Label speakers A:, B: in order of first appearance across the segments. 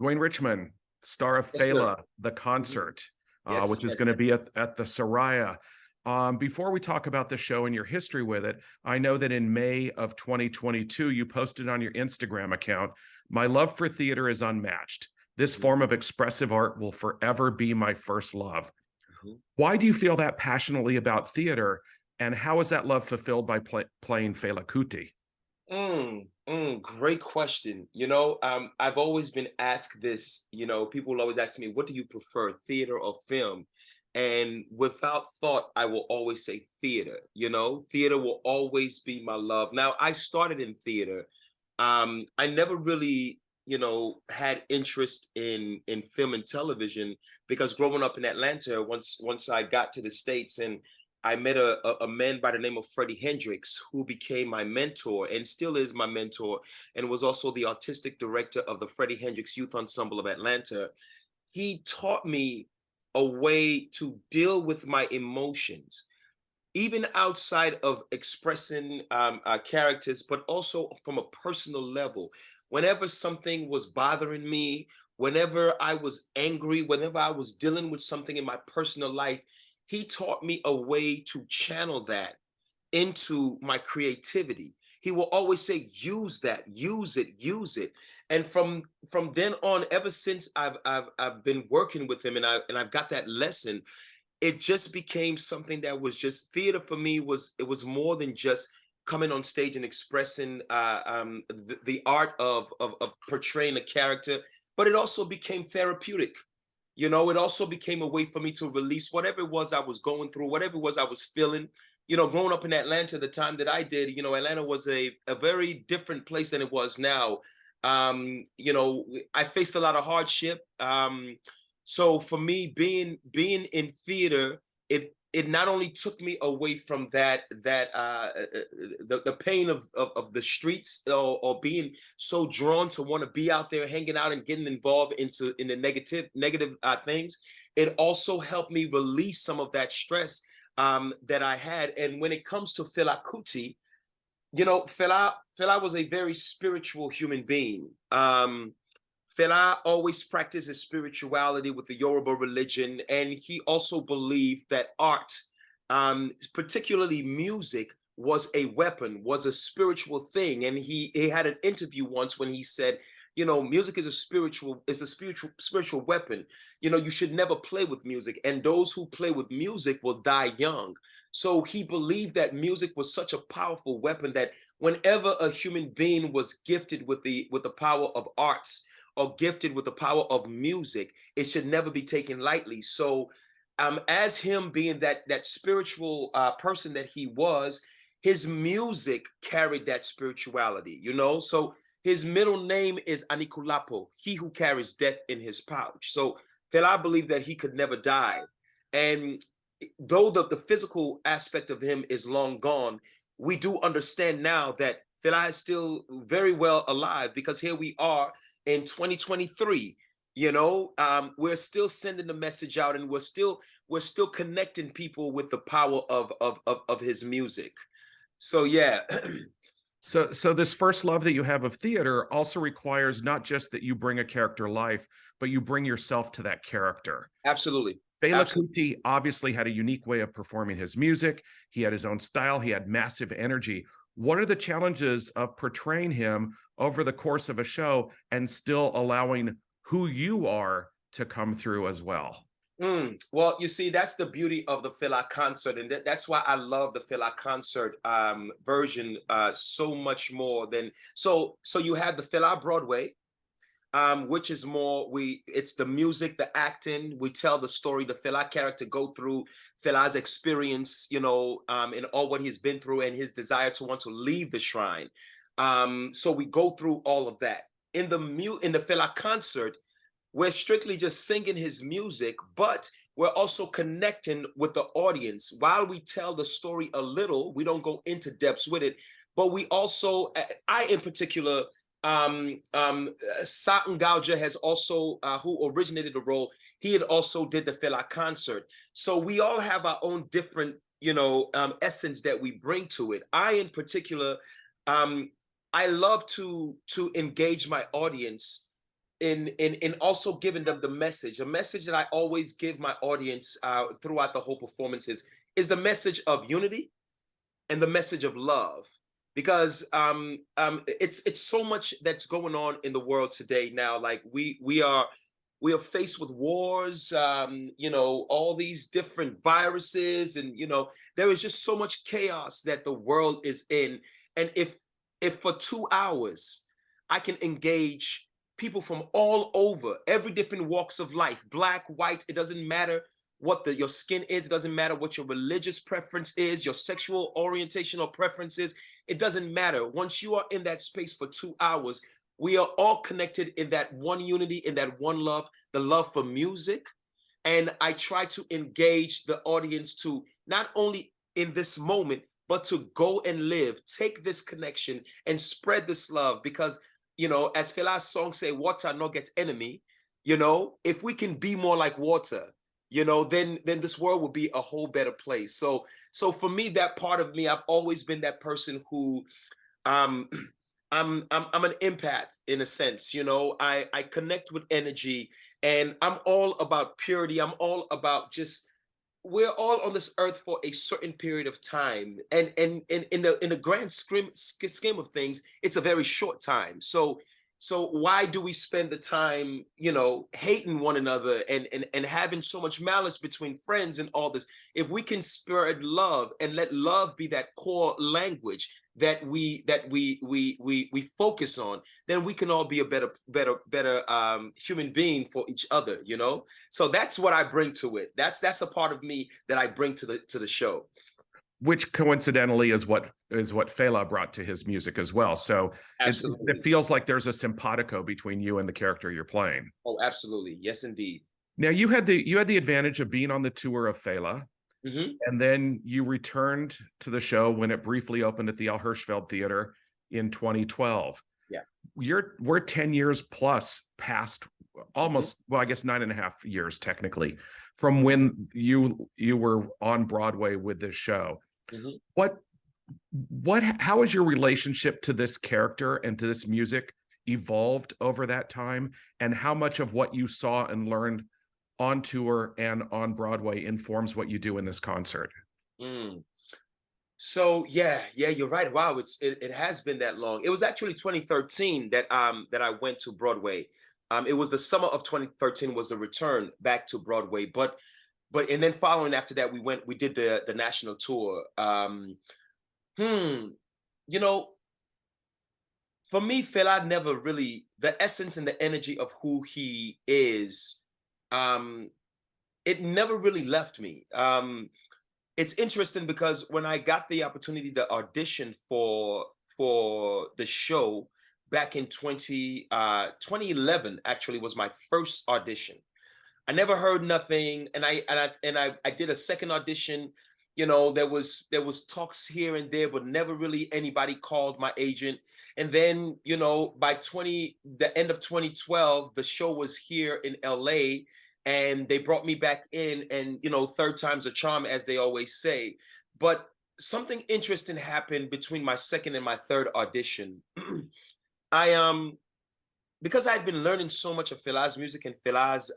A: Duain Richmond, star of
B: Yes, sir.
A: Fela, the
B: Mhm.
A: concert,
B: Yes,
A: which is going to
B: yes.
A: be at the Soraya. Before we talk about the show and your history with it, I know that in May of 2022, you posted on your Instagram account, "My love for theater is unmatched. This
B: Mhm,
A: form of expressive art will forever be my first love."
B: mhm.
A: Why do you feel that passionately about theater, and how is that love fulfilled by playing Fela Kuti?
B: Great question. I've always been asked this. People will always ask me, what do you prefer, theater or film? And without thought, I will always say theater. Theater will always be my love. Now, I started in theater. I never really, had interest in film and television because growing up in Atlanta, once I got to the States and I met a man by the name of Freddie Hendricks, who became my mentor and still is my mentor, and was also the artistic director of the Freddie Hendricks Youth Ensemble of Atlanta. He taught me a way to deal with my emotions, even outside of expressing characters, but also from a personal level. Whenever something was bothering me, whenever I was angry, whenever I was dealing with something in my personal life, he taught me a way to channel that into my creativity. He will always say, use that, use it, use it. And from then on, ever since I've been working with him and I've got that lesson, it just became something that was just theater for me. It was more than just coming on stage and expressing the art of portraying a character, but it also became therapeutic. It also became a way for me to release whatever it was I was going through, whatever it was I was feeling. Growing up in Atlanta, the time that I did, Atlanta was a very different place than it was now. I faced a lot of hardship. So for me, being in theater, it not only took me away from the pain of the streets, or being so drawn to want to be out there hanging out and getting involved in the negative things. It also helped me release some of that stress that I had. And when it comes to Fela Kuti, Fela was a very spiritual human being. Fela always practiced his spirituality with the Yoruba religion, and he also believed that art, particularly music, was a weapon, was a spiritual thing. And he had an interview once when he said, music is a spiritual weapon. You should never play with music, and those who play with music will die young. So he believed that music was such a powerful weapon that whenever a human being was gifted with the power of arts, or gifted with the power of music, it should never be taken lightly. So, as him being that spiritual person that he was, his music carried that spirituality. So his middle name is Anikulapo, he who carries death in his pouch. So Fela believed that he could never die, and though the physical aspect of him is long gone, we do understand now that Fela is still very well alive, because here we are in 2023. We're still sending the message out, and we're still connecting people with the power of his music. So yeah.
A: So this first love that you have of theater also requires not just that you bring a character life, but you bring yourself to that character.
B: Absolutely.
A: Fela
B: Absolutely.
A: Kuti obviously had a unique way of performing his music. He had his own style. He had massive energy. What are the challenges of portraying him over the course of a show and still allowing who you are to come through as well?
B: Well, you see, that's the beauty of the Fela concert, and that's why I love the Fela concert version so much more than so. So you have the Fela Broadway, which is more it's the music, the acting. We tell the story, the Fela character go through Fela's experience, and all what he's been through, and his desire to want to leave the shrine. So we go through all of that in the Fela concert. We're strictly just singing his music, but we're also connecting with the audience. While we tell the story a little, we don't go into depths with it, but we also, I in particular, Satan Gauja has also, who originated the role, he had also did the Fela concert. So we all have our own different, essence that we bring to it. I in particular, I love to engage my audience in also giving them the message. A message that I always give my audience throughout the whole performances is the message of unity and the message of love, because it's so much that's going on in the world today now. Like we are faced with wars, all these different viruses, and there is just so much chaos that the world is in. And if for 2 hours I can engage people from all over, every different walks of life, black, white, it doesn't matter what your skin is, it doesn't matter what your religious preference is, your sexual orientation or preferences, it doesn't matter. Once you are in that space for 2 hours, we are all connected in that one unity, in that one love, the love for music. And I try to engage the audience to not only in this moment, but to go and live, take this connection and spread this love. Because, as Fela's song say, water no get enemy, if we can be more like water, then this world will be a whole better place. So for me, that part of me, I've always been that person who um I'm an empath in a sense. I connect with energy, and I'm all about purity. I'm all about just, we're all on this earth for a certain period of time, and in the grand scheme of things, it's a very short time. So why do we spend the time, hating one another and having so much malice between friends and all this? If we can spread love and let love be that core language that we focus on, then we can all be a better human being for each other. So that's what I bring to it. That's a part of me that I bring to the show.
A: Which coincidentally is what Fela brought to his music as well. So
B: Absolutely.
A: it feels like there's a simpatico between you and the character you're playing.
B: Oh, absolutely. Yes, indeed.
A: Now you had the advantage of being on the tour of Fela, and then you returned to the show when it briefly opened at the Al Hirschfeld Theater in 2012.
B: Yeah.
A: We're 10 years plus past, almost, well, I guess 9.5 years technically, from when you were on Broadway with this show. How has your relationship to this character and to this music evolved over that time? And how much of what you saw and learned on tour and on Broadway informs what you do in this concert?
B: So yeah, you're right. Wow, it has been that long. It was actually 2013 that I went to Broadway. It was the summer of 2013 was the return back to Broadway. But and then following after that, we did the national tour. For me, Fela never really, the essence and the energy of who he is, it never really left me. It's interesting because when I got the opportunity to audition for the show back in 2011, actually was my first audition. I never heard nothing, and I did a second audition. There was talks here and there, but never really anybody called my agent. And then, by the end of 2012, the show was here in LA, and they brought me back in, and third time's a charm, as they always say. But something interesting happened between my second and my third audition. I because I had been learning so much of Fela's music and Fela's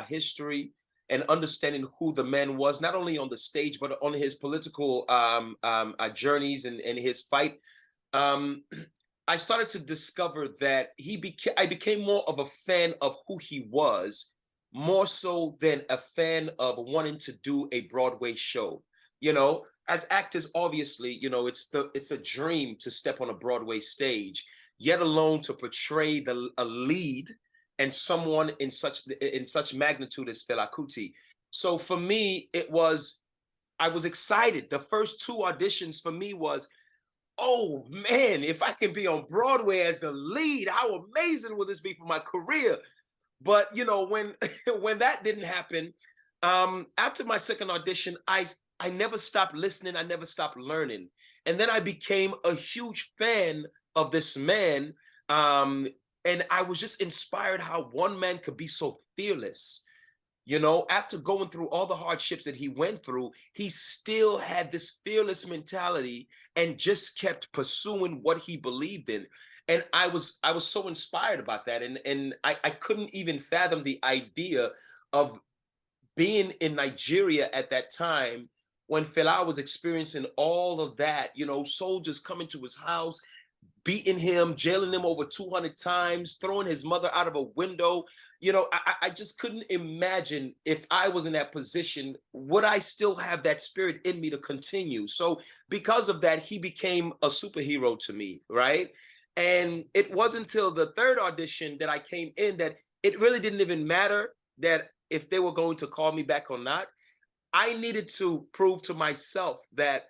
B: history, and understanding who the man was, not only on the stage, but on his political journeys and his fight. I started to discover that I became more of a fan of who he was, more so than a fan of wanting to do a Broadway show. As actors, obviously, it's a dream to step on a Broadway stage, yet alone to portray a lead and someone in such magnitude as Fela Kuti. So for me, I was excited. The first two auditions for me was, oh man, if I can be on Broadway as the lead, how amazing will this be for my career? But when when that didn't happen, after my second audition, I never stopped listening. I never stopped learning, and then I became a huge fan of this man. And I was just inspired how one man could be so fearless. After going through all the hardships that he went through, he still had this fearless mentality and just kept pursuing what he believed in. And I was so inspired about that, and I couldn't even fathom the idea of being in Nigeria at that time when Fela was experiencing all of that, soldiers coming to his house, beating him, jailing him over 200 times, throwing his mother out of a window. I just couldn't imagine if I was in that position, would I still have that spirit in me to continue? So because of that, he became a superhero to me, right? And it wasn't until the third audition that I came in that it really didn't even matter that if they were going to call me back or not. I needed to prove to myself that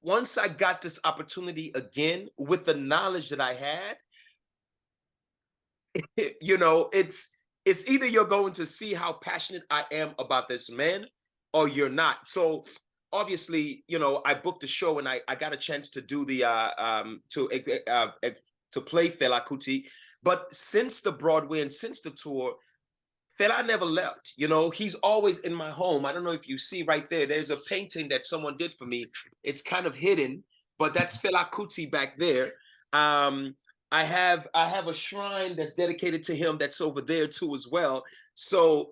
B: once I got this opportunity again with the knowledge that I had, it's either you're going to see how passionate I am about this man or you're not. So obviously, I booked the show and I got a chance to do the to play Fela Kuti. But since the Broadway and since the tour, Fela never left. He's always in my home. I don't know if you see right there. There's a painting that someone did for me. It's kind of hidden, but that's Fela Kuti back there. I have a shrine that's dedicated to him that's over there too as well. So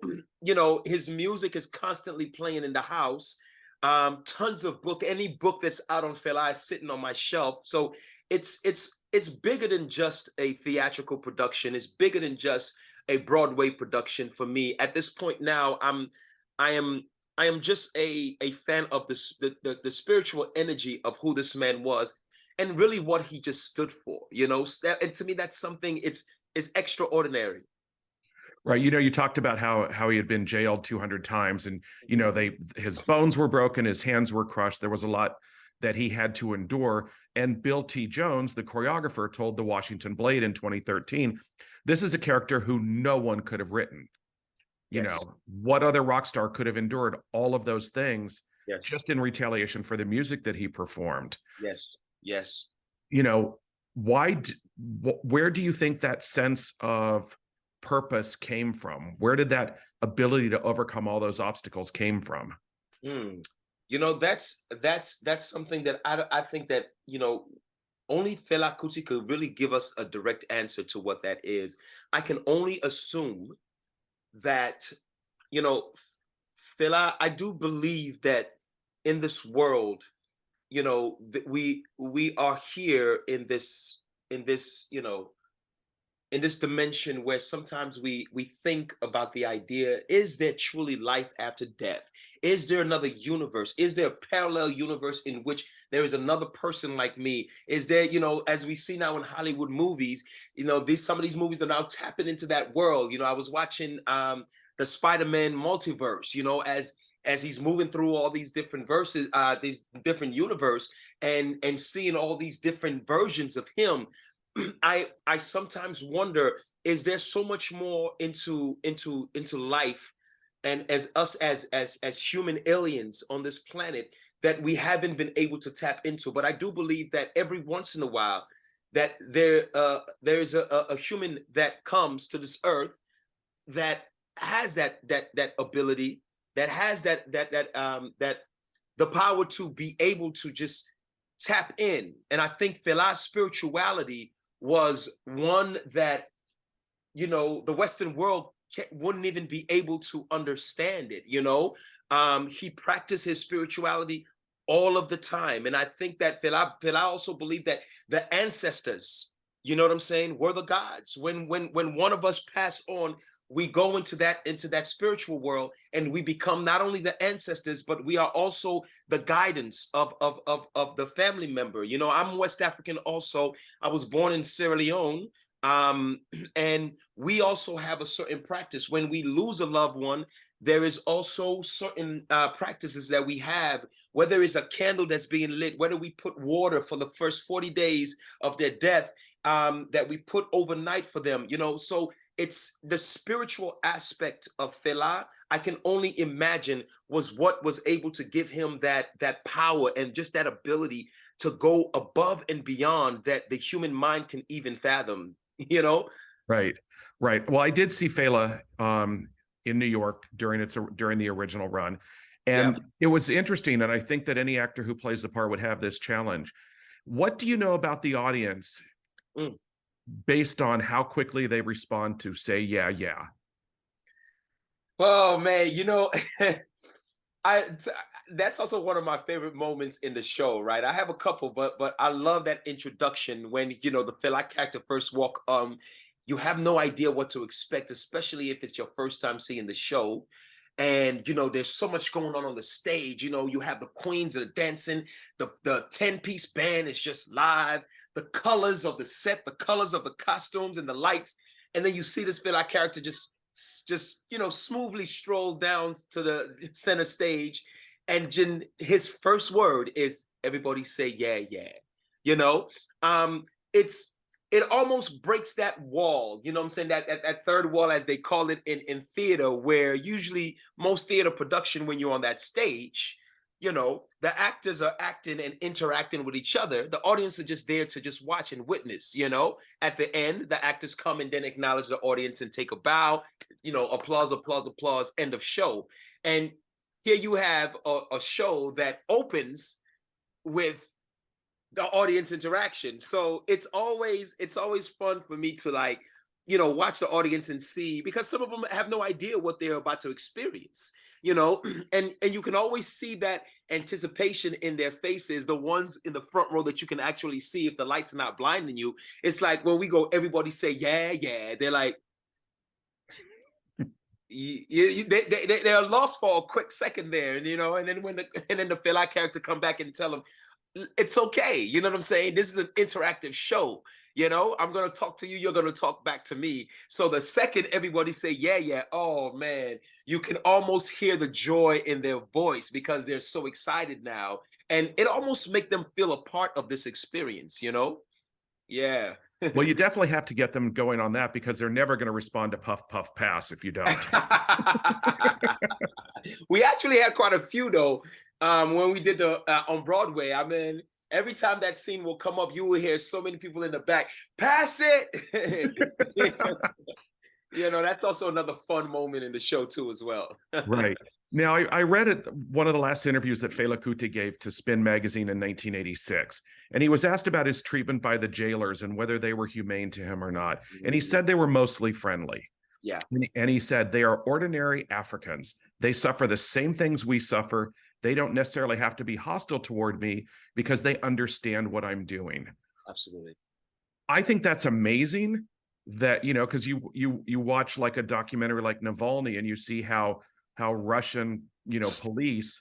B: his music is constantly playing in the house. Tons of any book that's out on Fela is sitting on my shelf. So it's bigger than just a theatrical production. It's bigger than just a Broadway production for me. At this point now, I am just a fan of the spiritual energy of who this man was and really what he just stood for. And to me, that's something it's extraordinary.
A: Right. You talked about how he had been jailed 200 times and, his bones were broken, his hands were crushed. There was a lot that he had to endure. And Bill T. Jones, the choreographer, told the Washington Blade in 2013, this is a character who no one could have written.
B: Yes.
A: What other rock star could have endured all of those things
B: Yes.
A: just in retaliation for the music that he performed?
B: Yes. Yes.
A: Where do you think that sense of purpose came from? Where did that ability to overcome all those obstacles came from?
B: That's something that I think that only Fela Kuti could really give us a direct answer to what that is. I can only assume that Fela. I do believe that in this world, that we are here in this dimension where sometimes we think about the idea, is there truly life after death? Is there another universe? Is there a parallel universe in which there is another person like me? Is there, as we see now in Hollywood movies, some of these movies are now tapping into that world. I was watching the Spider-Man multiverse, as he's moving through all these different verses, these different universe, and seeing all these different versions of him. I sometimes wonder, is there so much more into life and as us as human aliens on this planet that we haven't been able to tap into? But I do believe that every once in a while that there's a human that comes to this earth that has that ability, that has that the power to be able to just tap in. And I think Fela's spirituality was one that the Western world wouldn't even be able to understand it. He practiced his spirituality all of the time, and I think that Fela also believed that the ancestors, what I'm saying, were the gods. When one of us pass on, we go into that spiritual world, and we become not only the ancestors, but we are also the guidance of the family member. I'm West African also. I was born in Sierra Leone. And we also have a certain practice. When we lose a loved one, there is also certain practices that we have, whether it's a candle that's being lit, whether we put water for the first 40 days of their death, that we put overnight for them, so it's the spiritual aspect of Fela. I can only imagine was what was able to give him that power and just that ability to go above and beyond that the human mind can even fathom.
A: Right. Well, I did see Fela in New York during the original run, and it was interesting. And I think that any actor who plays the part would have this challenge. What do you know about the audience based on how quickly they respond to say, yeah, yeah.
B: Oh man, I that's also one of my favorite moments in the show, right? I have a couple, but I love that introduction when the Fela character first walk. You have no idea what to expect, especially if it's your first time seeing the show. And there's so much going on the stage. You have the queens that are dancing, the 10-piece band is just live, the colors of the set, the colors of the costumes and the lights, and then you see this Fela character just smoothly stroll down to the center stage, and his first word is everybody say yeah, yeah. you know um it's it almost breaks that wall, what I'm saying, that third wall, as they call it in theater, where usually most theater production, when you're on that stage, the actors are acting and interacting with each other. The audience are just there to just watch and witness. At the end, the actors come and then acknowledge the audience and take a bow, applause, applause, applause, end of show. And here you have a show that opens with the audience interaction. So it's always fun for me to, like, watch the audience and see, because some of them have no idea what they're about to experience, and you can always see that anticipation in their faces. The ones in the front row that you can actually see if the light's not blinding you. It's like when we go, everybody say yeah, yeah. They're like, they're lost for a quick second there, and then the Fela character come back and tell them it's okay. You know what I'm saying? This is an interactive show. I'm going to talk to you. You're going to talk back to me. So the second everybody say, yeah, yeah, oh man, you can almost hear the joy in their voice because they're so excited now. And it almost make them feel a part of this experience. Yeah.
A: Well, you definitely have to get them going on that, because they're never going to respond to puff, puff, pass if you don't.
B: We actually had quite a few though, when we did the on Broadway. I mean, every time that scene will come up, you will hear so many people in the back, pass it. That's also another fun moment in the show too, as well.
A: Right. Now, I read it, one of the last interviews that Fela Kuti gave to Spin magazine in 1986, and he was asked about his treatment by the jailers and whether they were humane to him or not. And he said they were mostly friendly.
B: Yeah.
A: And he said, they are ordinary Africans. They suffer the same things we suffer. They don't necessarily have to be hostile toward me because they understand what I'm doing.
B: Absolutely.
A: I think that's amazing, that, because you watch like a documentary like Navalny, and you see how Russian, police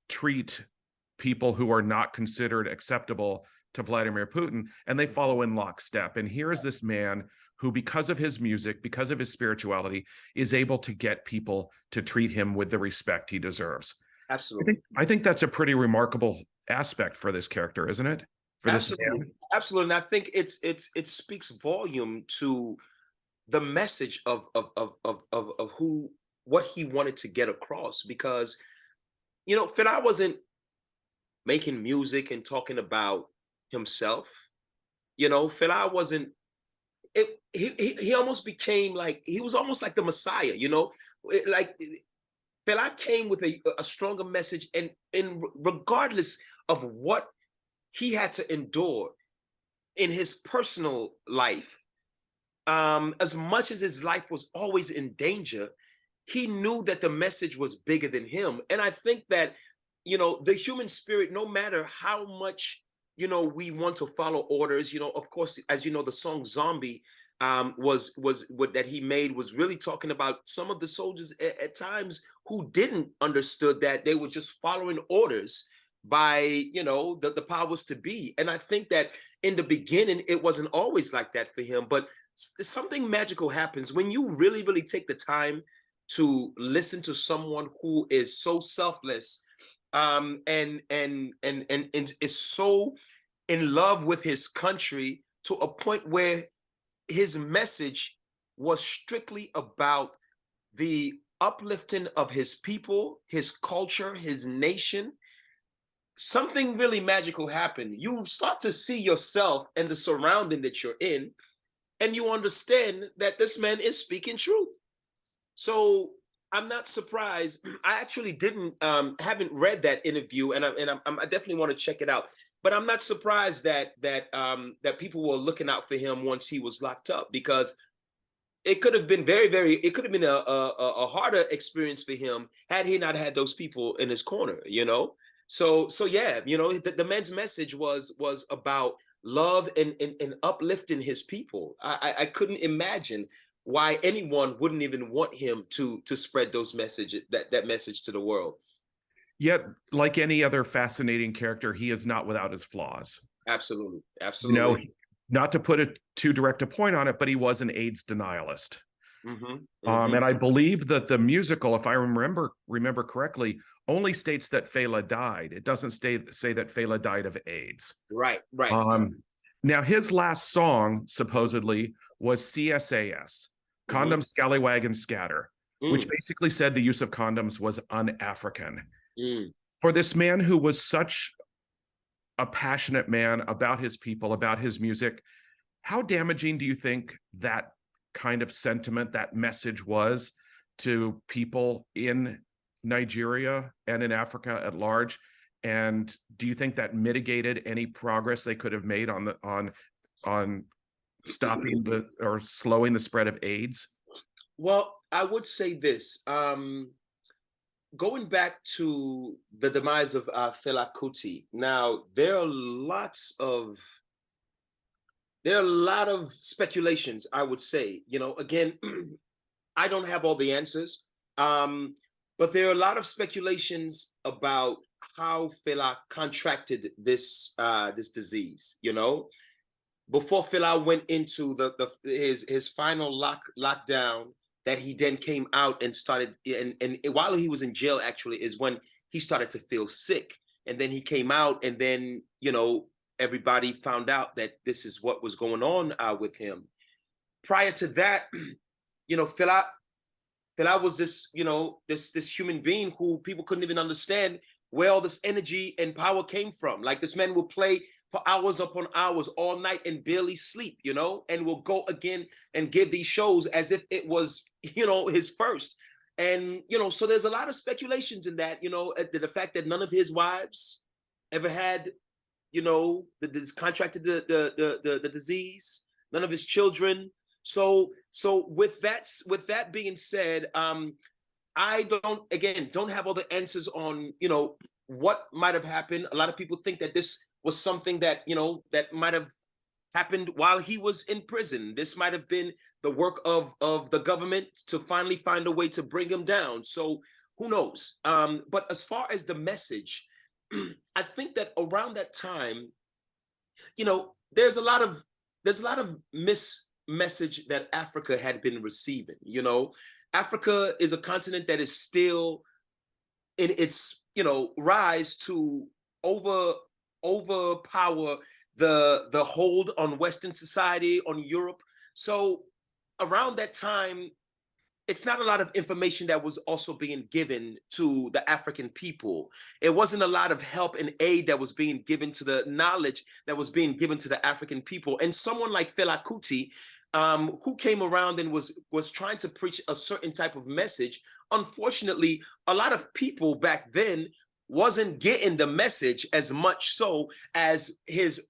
A: treat people who are not considered acceptable to Vladimir Putin, and they follow in lockstep. And here is this man who, because of his music, because of his spirituality, is able to get people to treat him with the respect he deserves.
B: Absolutely.
A: I think that's a pretty remarkable aspect for this character, isn't it? For this
B: Absolutely.
A: man.
B: Absolutely. And I think it speaks volume to the message of what he wanted to get across, because Fela wasn't making music and talking about himself. Fela wasn't it. He almost became like, he was almost like the Messiah. Like Fela came with a stronger message, and regardless of what he had to endure in his personal life, as much as his life was always in danger, he knew that the message was bigger than him. And I think that, the human spirit, no matter how much, we want to follow orders, of course, as the song Zombie was what that he made was really talking about some of the soldiers at times who didn't understood that they were just following orders by the powers to be. And I think that in the beginning it wasn't always like that for him, but something magical happens when you really, really take the time to listen to someone who is so selfless, and is so in love with his country, to a point where his message was strictly about the uplifting of his people, his culture, his nation. Something really magical happened. You start to see yourself and the surrounding that you're in, and you understand that this man is speaking truth. So I'm not surprised. I actually didn't haven't read that interview, and I definitely want to check it out. But I'm not surprised that people were looking out for him once he was locked up, because it could have been it could have been a harder experience for him had he not had those people in his corner, you know. So yeah, you know, the man's message was about love and uplifting his people. I couldn't imagine why anyone wouldn't even want him to spread those messages, that message to the world.
A: Yet, like any other fascinating character, he is not without his flaws.
B: Absolutely,
A: You know,
B: absolutely.
A: not to put it too direct a point on it, but he was an AIDS denialist.
B: Hmm. Hmm.
A: And I believe that the musical, if I remember correctly, only states that Fela died. It doesn't say that Fela died of AIDS.
B: Right, right.
A: Um, Now, his last song supposedly was CSAS,
B: Hmm.
A: Condom Scallywag and Scatter, which
B: Mm,
A: basically said the use of condoms was un-African.
B: mm.
A: For this man who was such a passionate man about his people, about his music, how damaging do you think that kind of sentiment, that message was to people in Nigeria and in Africa at large? And do you think that mitigated any progress they could have made on stopping the or slowing the spread of AIDS?
B: Well, I would say this. Going back to the demise of Fela Kuti, now there are a lot of speculations. I would say, you know, again, I don't have all the answers, um, but there are a lot of speculations about how Fela contracted this disease. You know, before Fela went into the his final lockdown, that he then came out and started, and while he was in jail actually is when he started to feel sick, and then he came out, and then, you know, everybody found out that this is what was going on with him. Prior to that, you know, Fela was this, you know, this human being who people couldn't even understand where all this energy and power came from. Like, this man will play for hours upon hours all night and barely sleep, you know, and will go again and give these shows as if it was, you know, his first. And, you know, so there's a lot of speculations in that, you know, the fact that none of his wives ever had, you know, this contracted the disease, none of his children. So with that being said, I don't have all the answers on, you know, what might have happened. A lot of people think that this was something that, you know, that might have happened while he was in prison. This might have been the work of the government to finally find a way to bring him down. So who knows? But as far as the message, I think that around that time, you know, there's a lot of message that Africa had been receiving. You know, Africa is a continent that is still in its, you know, rise to over overpower the hold on Western society, on Europe. So around that time, it's not a lot of information that was also being given to the African people. It wasn't a lot of help and aid that was being given to the knowledge that was being given to the African people. And someone like Fela Kuti, who came around and was trying to preach a certain type of message, unfortunately, a lot of people back then wasn't getting the message as much so as his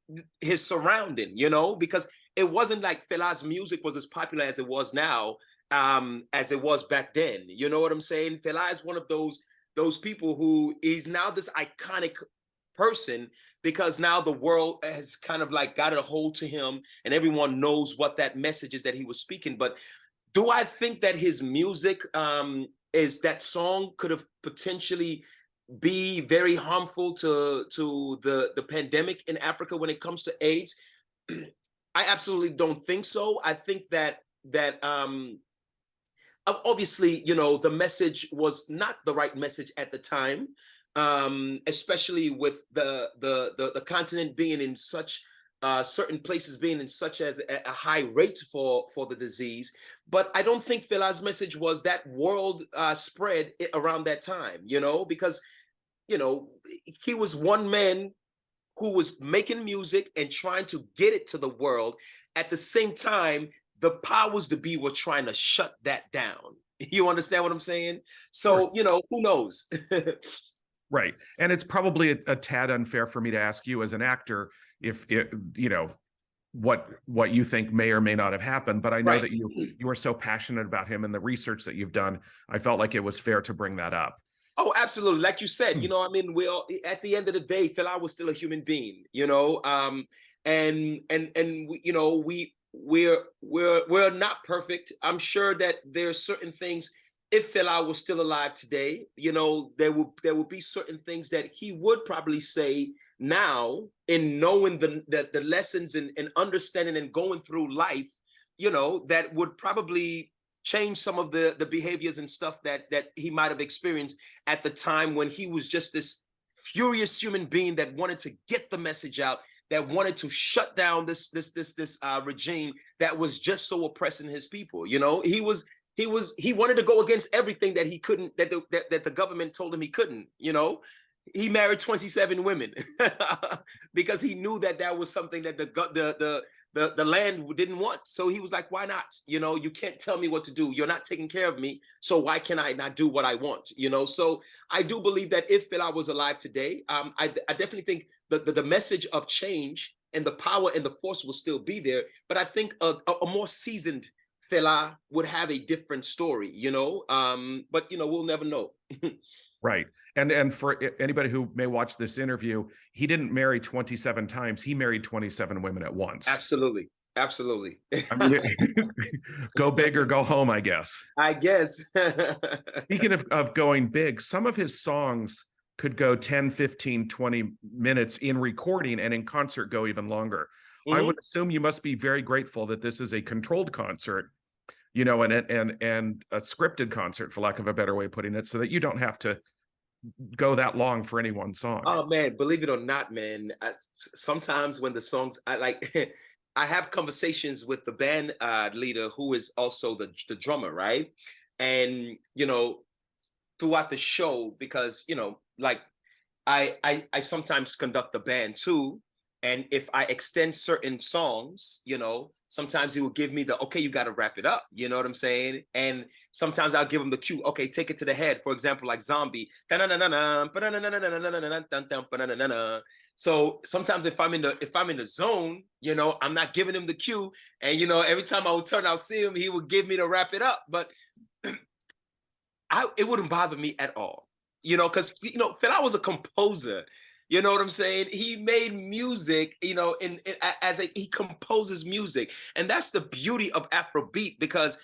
B: surrounding, you know, because it wasn't like Fela's music was as popular as it was now, as it was back then. You know what I'm saying? Fela is one of those people who is now this iconic person, because now the world has kind of like got a hold to him, and everyone knows what that message is that he was speaking. But do I think that his music, is that song could have potentially be very harmful to the pandemic in Africa when it comes to AIDS? I absolutely don't think so. I think that obviously, you know, the message was not the right message at the time, especially with the continent being in such, certain places being in such as a high rate for the disease. But I don't think Fela's message was that world spread around that time, you know, because, you know, he was one man who was making music and trying to get it to the world. At the same time, the powers to be were trying to shut that down. You understand what I'm saying?
A: Sure.
B: So, who knows?
A: Right. And it's probably a tad unfair for me to ask you as an actor if it, what you think may or may not have happened, but I know
B: Right.
A: that you are so passionate about him and the research that you've done. I felt like it was fair to bring that up.
B: Oh, absolutely. Like you said,
A: Hmm.
B: I mean, we all at the end of the day, Fela was still a human being, and we're not perfect. I'm sure that there are certain things. If Fela was still alive today, there would be certain things that he would probably say now in knowing the lessons and understanding and going through life, that would probably change some of the behaviors and stuff that he might have experienced at the time when he was just this furious human being that wanted to get the message out, that wanted to shut down this regime that was just so oppressing his people. He wanted to go against everything that he couldn't, that the government told him he couldn't. He married 27 women because he knew that was something that the land didn't want. So he was like, why not? You can't tell me what to do. You're not taking care of me. So why can I not do what I want? So I do believe that if Fela was alive today, I definitely think the message of change and the power and the force will still be there. But I think a more seasoned Fela would have a different story, but we'll never know.
A: Right. And for anybody who may watch this interview, he didn't marry 27 times. He married 27 women at once.
B: Absolutely. Absolutely.
A: I mean, go big or go home, I guess.
B: I guess.
A: Speaking of going big, some of his songs could go 10, 15, 20 minutes in recording, and in concert go even longer. I would
B: Mhm.
A: assume you must be very grateful that this is a controlled concert, and a scripted concert, for lack of a better way of putting it, so that you don't have to go that long for any one song.
B: Oh man, believe it or not, man. Sometimes when the songs, I like, I have conversations with the band leader who is also the drummer, right? And throughout the show, because like I sometimes conduct the band too, and if I extend certain songs, sometimes he will give me the okay, you got to wrap it up. You know what I'm saying? And sometimes I'll give him the cue. Okay, take it to the head. For example, like Zombie. So sometimes if I'm in the zone, I'm not giving him the cue, and every time I would turn, I'll see him. He would give me to wrap it up, but it wouldn't bother me at all, because Fela was a composer. You know what I'm saying? He made music, he composes music, and that's the beauty of Afrobeat, because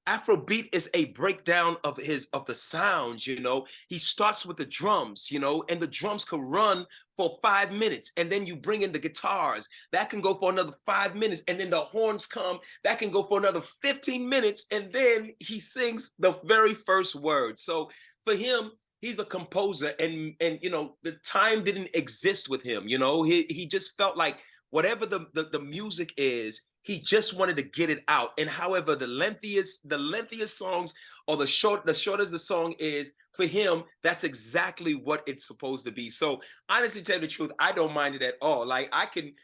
B: Afrobeat is a breakdown of the sounds. He starts with the drums, and the drums can run for 5 minutes, and then you bring in the guitars that can go for another 5 minutes, and then the horns come that can go for another 15 minutes, and then he sings the very first word. So for him, he's a composer, and the time didn't exist with him. He just felt like whatever the music is, he just wanted to get it out. And however, the lengthiest songs, or the shortest the song is, for him, that's exactly what it's supposed to be. So honestly, tell you the truth, I don't mind it at all. Like I can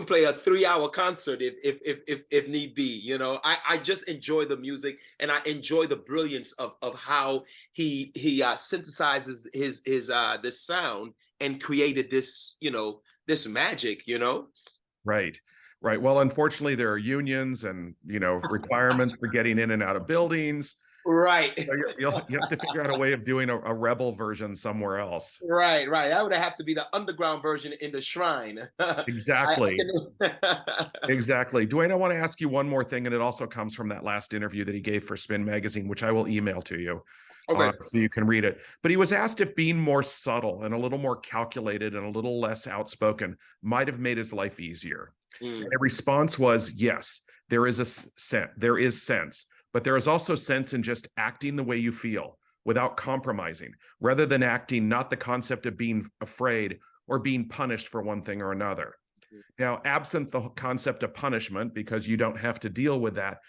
B: play a 3-hour concert if need be. I just enjoy the music, and I enjoy the brilliance of how he synthesizes his this sound and created this magic.
A: Right. Right. Well, unfortunately, there are unions and, requirements for getting in and out of buildings.
B: Right.
A: So you have to figure out a way of doing a rebel version somewhere else.
B: Right, right. That would have to be the underground version in the shrine. I
A: Exactly.
B: can.
A: Exactly. Duane, I want to ask you one more thing, and it also comes from that last interview that he gave for Spin Magazine, which I will email to you,
B: Okay.
A: so you can read it. But he was asked if being more subtle and a little more calculated and a little less outspoken might have made his life easier. And the
B: Mm.
A: response was yes, there is there is sense, but there is also sense in just acting the way you feel without compromising, rather than acting not the concept of being afraid or being punished for one thing or another. Now, absent the concept of punishment, because you don't have to deal with that,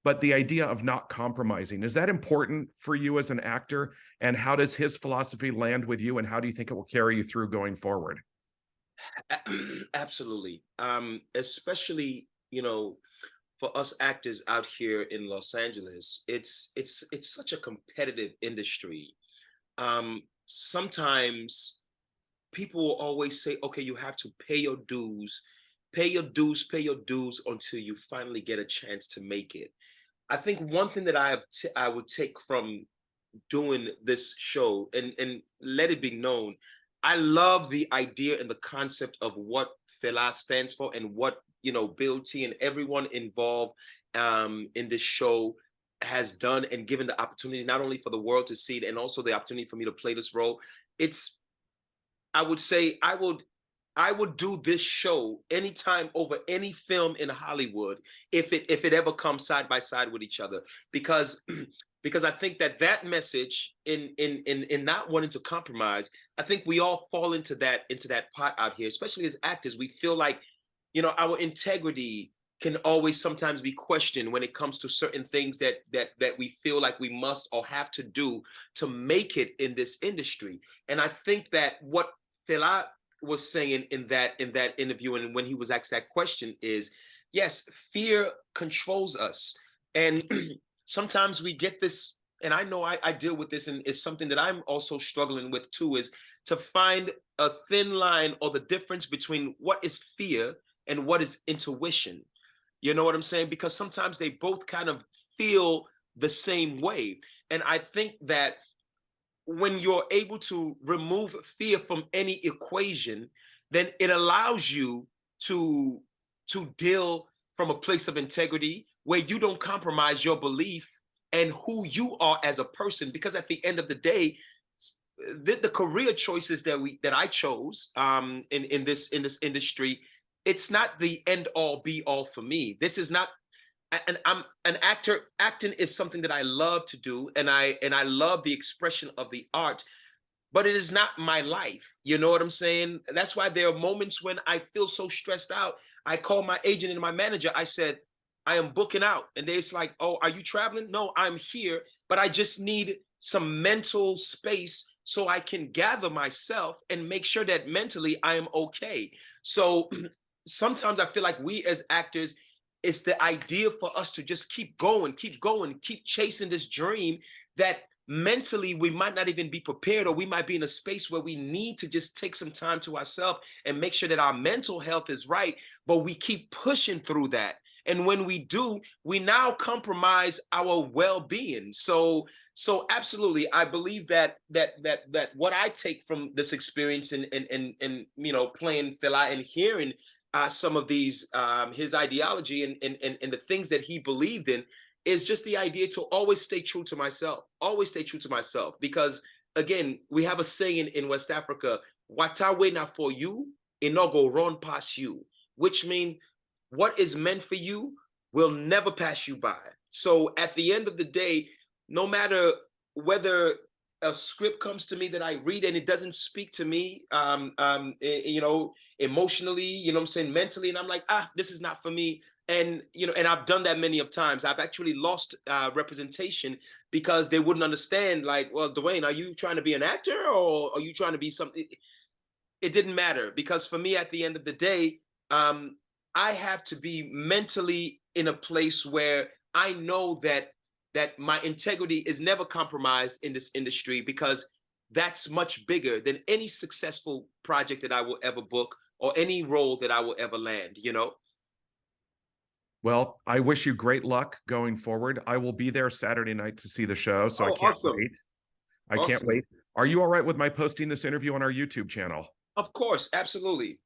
A: but the idea of not compromising, is that important for you as an actor? And how does his philosophy land with you? And how do you think it will carry you through going forward?
B: Absolutely. Especially, for us actors out here in Los Angeles, it's such a competitive industry. Sometimes people will always say, okay, you have to pay your dues, pay your dues, pay your dues until you finally get a chance to make it. I think one thing that I would take from doing this show, and let it be known, I love the idea and the concept of what Fela stands for, and what, you know, Bill T and everyone involved in this show has done, and given the opportunity not only for the world to see it, and also the opportunity for me to play this role. It's, I would say, I would do this show anytime over any film in Hollywood if it ever comes side by side with each other, because because I think that that message in not wanting to compromise, I think we all fall into that pot out here, especially as actors. We feel like, you know, our integrity can always sometimes be questioned when it comes to certain things that we feel like we must or have to do to make it in this industry. And I think that what Fela was saying in that interview, and when he was asked that question, is yes, fear controls us. And sometimes we get this, and I know I deal with this, and it's something that I'm also struggling with too, is to find a thin line, or the difference between what is fear and what is intuition. You know what I'm saying? Because sometimes they both kind of feel the same way. And I think that when you're able to remove fear from any equation, then it allows you to deal from a place of integrity, where you don't compromise your belief and who you are as a person. Because at the end of the day, the career choices that I chose in this industry, it's not the end all be all for me. This is not, and I'm an actor. Acting is something that I love to do, and I love the expression of the art, but it is not my life. You know what I'm saying? That's why there are moments when I feel so stressed out. I call my agent and my manager. I said, I am booking out. And they're like, oh, are you traveling? No, I'm here, but I just need some mental space so I can gather myself and make sure that mentally I am okay. So sometimes I feel like we as actors, it's the idea for us to just keep going, keep chasing this dream, that mentally we might not even be prepared, or we might be in a space where we need to just take some time to ourselves and make sure that our mental health is right. But we keep pushing through that, and when we do, we now compromise our well-being. So absolutely, I believe that what I take from this experience, and you know, playing Fela and hearing some of these his ideology, and the things that he believed in, is just the idea to always stay true to myself, always stay true to myself. Because again, we have a saying in West Africa, "Watawe na for you, it no go run past you," which means what is meant for you will never pass you by. So at the end of the day, no matter whether a script comes to me that I read and it doesn't speak to me, you know, emotionally, you know what I'm saying, mentally, and I'm like, this is not for me. And you know, and I've done that many of times. I've actually lost representation because they wouldn't understand. Like, well, Duain, are you trying to be an actor, or are you trying to be something? It didn't matter, because for me, at the end of the day, I have to be mentally in a place where I know that my integrity is never compromised in this industry, because that's much bigger than any successful project that I will ever book, or any role that I will ever land, you know?
A: Well, I wish you great luck going forward. I will be there Saturday night to see the show, so I
B: Oh,
A: can't
B: awesome.
A: wait. I can't
B: Awesome.
A: wait. Are you all right with my posting this interview on our YouTube channel?
B: Of course, absolutely.